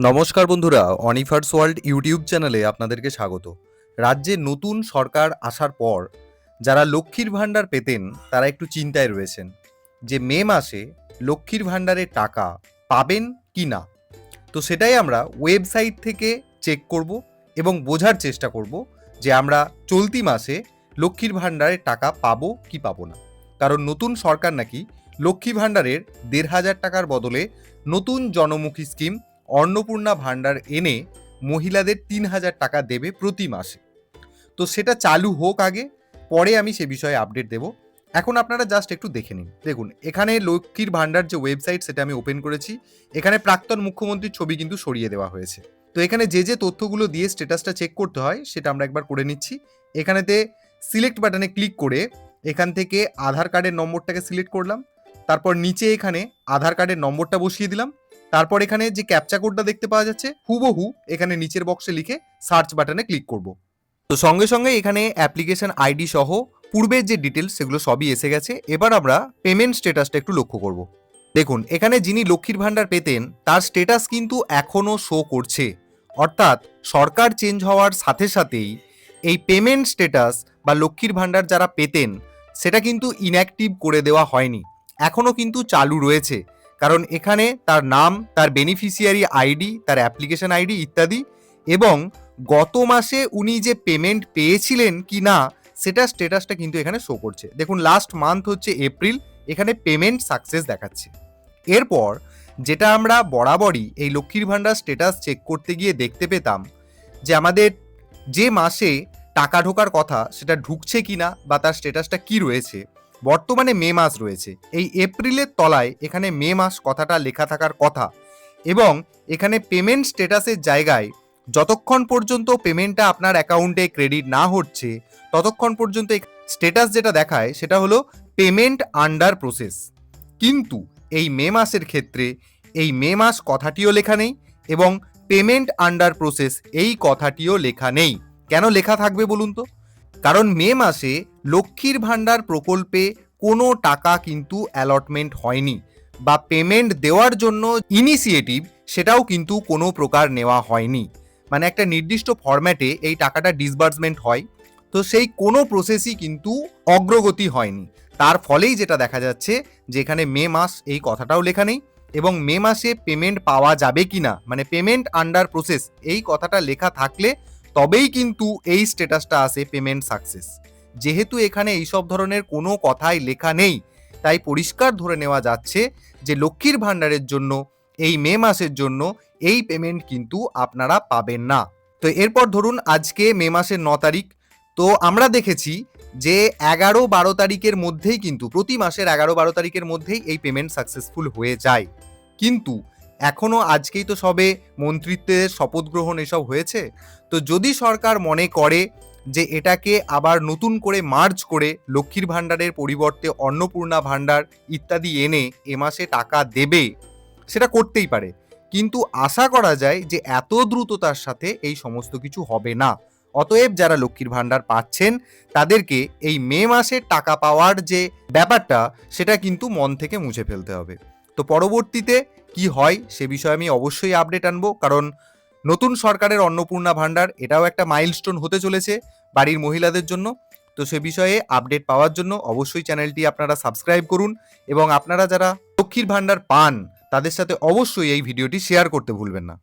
নমস্কার বন্ধুরা, অনিফার্স world YouTube চ্যানেলে আপনাদেরকে স্বাগত। রাজ্যে নতুন সরকার আসার পর যারা লক্ষ্মীর ভাণ্ডার পেতেন তারা একটু চিন্তায় রয়েছেন যে মে মাসে লক্ষ্মীর ভাণ্ডারের টাকা পাবেন কি না। তো সেটাই আমরা ওয়েবসাইট থেকে চেক করব এবং বোঝার চেষ্টা করব যে আমরা চলতি মাসে লক্ষ্মীর ভাণ্ডারের টাকা পাবো কি পাবো না। কারণ নতুন সরকার নাকি লক্ষ্মী ভাণ্ডারের ১,৫০০ টাকার বদলে নতুন জনমুখী স্কিম অন্নপূর্ণা ভাণ্ডার এনে মহিলাদের ৩,০০০ টাকা দেবে প্রতি মাসে। তো সেটা চালু হোক আগে, পরে আমি সে বিষয়ে আপডেট দেব। এখন আপনারা জাস্ট একটু দেখে নিন। দেখুন, এখানে লক্ষ্মীর ভাণ্ডার যে ওয়েবসাইট সেটা আমি ওপেন করেছি। এখানে প্রাক্তন মুখ্যমন্ত্রীর ছবি কিন্তু সরিয়ে দেওয়া হয়েছে। তো এখানে যে তথ্যগুলো দিয়ে স্ট্যাটাসটা চেক করতে হয় সেটা আমরা একবার করে নিচ্ছি। এখানেতে সিলেক্ট বাটনে ক্লিক করে এখান থেকে আধার কার্ডের নম্বরটাকে সিলেক্ট করলাম। তারপর নিচে এখানে আধার কার্ডের নম্বরটা বসিয়ে দিলাম। তারপর এখানে যে ক্যাপচা কোডটা দেখতে পাওয়া যাচ্ছে হুবহু এখানে নিচের বক্সে লিখে সার্চ বাটনে ক্লিক করব। তো সঙ্গে সঙ্গে এখানে অ্যাপ্লিকেশন আইডি সহ পূর্বের যে ডিটেলস সেগুলো সবই এসে গেছে। এবার আমরা পেমেন্ট স্ট্যাটাসটা একটু লক্ষ্য করব। দেখুন, এখানে যিনি লক্ষ্মীর ভাণ্ডার পেতেন তার স্ট্যাটাস কিন্তু এখনও শো করছে। অর্থাৎ সরকার চেঞ্জ হওয়ার সাথে সাথেই এই পেমেন্ট স্ট্যাটাস বা লক্ষ্মীর ভাণ্ডার যারা পেতেন সেটা কিন্তু ইনঅ্যাক্টিভ করে দেওয়া হয়নি, এখনও কিন্তু চালু রয়েছে। কারণ এখানে তার নাম, তার বেনিফিশিয়ারি আইডি, তার অ্যাপ্লিকেশন আইডি ইত্যাদি এবং গত মাসে উনি যে পেমেন্ট পেয়েছিলেন কি না সেটা স্ট্যাটাসটা কিন্তু এখানে শো করছে। দেখুন, লাস্ট মান্থ হচ্ছে এপ্রিল, এখানে পেমেন্ট সাকসেস দেখাচ্ছে। এরপর যেটা আমরা বরাবরই এই লক্ষ্মীর ভাণ্ডার স্ট্যাটাস চেক করতে গিয়ে দেখতে পেতাম যে আমাদের যে মাসে টাকা ঢোকার কথা সেটা ঢুকছে কিনা বা তার স্ট্যাটাসটা কি রয়েছে। বর্তমানে মে মাস রয়েছে, এই এপ্রিলের তলায় এখানে মে মাস কথাটা লেখা থাকার কথা এবং এখানে পেমেন্ট স্ট্যাটাসের জায়গায় যতক্ষণ পর্যন্ত পেমেন্টটা আপনার অ্যাকাউন্টে ক্রেডিট না হচ্ছে ততক্ষণ পর্যন্ত স্ট্যাটাস যেটা দেখায় সেটা হলো পেমেন্ট আন্ডার প্রসেস। কিন্তু এই মে মাসের ক্ষেত্রে এই মে মাস কথাটিও লেখা নেই এবং পেমেন্ট আন্ডার প্রসেস এই কথাটিও লেখা নেই। কেন লেখা থাকবে বলুন তো? কারণ মে মাসে লক্ষ্মীর ভাণ্ডার প্রকল্পে কোনো টাকা কিন্তু অ্যালটমেন্ট হয়নি বা পেমেন্ট দেওয়ার জন্য ইনিশিয়েটিভ সেটাও কিন্তু কোনো প্রকার নেওয়া হয়নি। মানে একটা নির্দিষ্ট ফরম্যাটে এই টাকাটা ডিসবার্সমেন্ট হয়, তো সেই কোনো প্রসেসই কিন্তু অগ্রগতি হয়নি। তার ফলেই যেটা দেখা যাচ্ছে যে এখানে মে মাস এই কথাটাও লেখা নেই এবং মে মাসে পেমেন্ট পাওয়া যাবে কিনা মানে পেমেন্ট আন্ডার প্রসেস এই কথাটা লেখা থাকলে তবেই কিন্তু এই স্ট্যাটাসটা আসে পেমেন্ট সাকসেস। যেহেতু এখানে এইসব ধরনের কোনো কথাই লেখা নেই, তাই পরিষ্কার ধরে নেওয়া যাচ্ছে যে লক্ষ্মীর ভাণ্ডারের জন্য এই মে মাসের জন্য এই পেমেন্ট কিন্তু আপনারা পাবেন না। তো এরপর ধরুন আজকে মে মাসের 9 তারিখ, তো আমরা দেখেছি যে 11-12 তারিখের মধ্যেই কিন্তু প্রতি মাসের 11-12 তারিখের মধ্যেই এই পেমেন্ট সাকসেসফুল হয়ে যায়। কিন্তু এখনো আজকেই তো সবে মন্ত্রিত্বের শপথ গ্রহণ এসব হয়েছে। তো যদি সরকার মনে করে যে এটাকে আবার নতুন করে মার্জ করে লক্ষ্মীর ভাণ্ডারের পরিবর্তে অন্নপূর্ণা ভাণ্ডার ইত্যাদি এনে এ মাসে টাকা দেবে, সেটা করতেই পারে। কিন্তু আশা করা যায় যে এত দ্রুততার সাথে এই সমস্ত কিছু হবে না। অতএব যারা লক্ষ্মীর ভাণ্ডার পাচ্ছেন তাদেরকে এই মে মাসে টাকা পাওয়ার যে ব্যাপারটা সেটা কিন্তু মন থেকে মুছে ফেলতে হবে। তো পরবর্তীতে কি হয় সে বিষয়ে আমি অবশ্যই আপডেট আনবো, কারণ নতুন সরকারের অন্নপূর্ণা ভাণ্ডার এটাও একটা মাইলস্টোন হতে চলেছে বাড়ির মহিলাদের জন্য। তো সে বিষয়ে আপডেট পাওয়ার জন্য অবশ্যই চ্যানেলটি আপনারা সাবস্ক্রাইব করুন এবং আপনারা যারা লক্ষ্মীর ভাণ্ডার পান তাদের সাথে অবশ্যই এই ভিডিওটি শেয়ার করতে ভুলবেন না।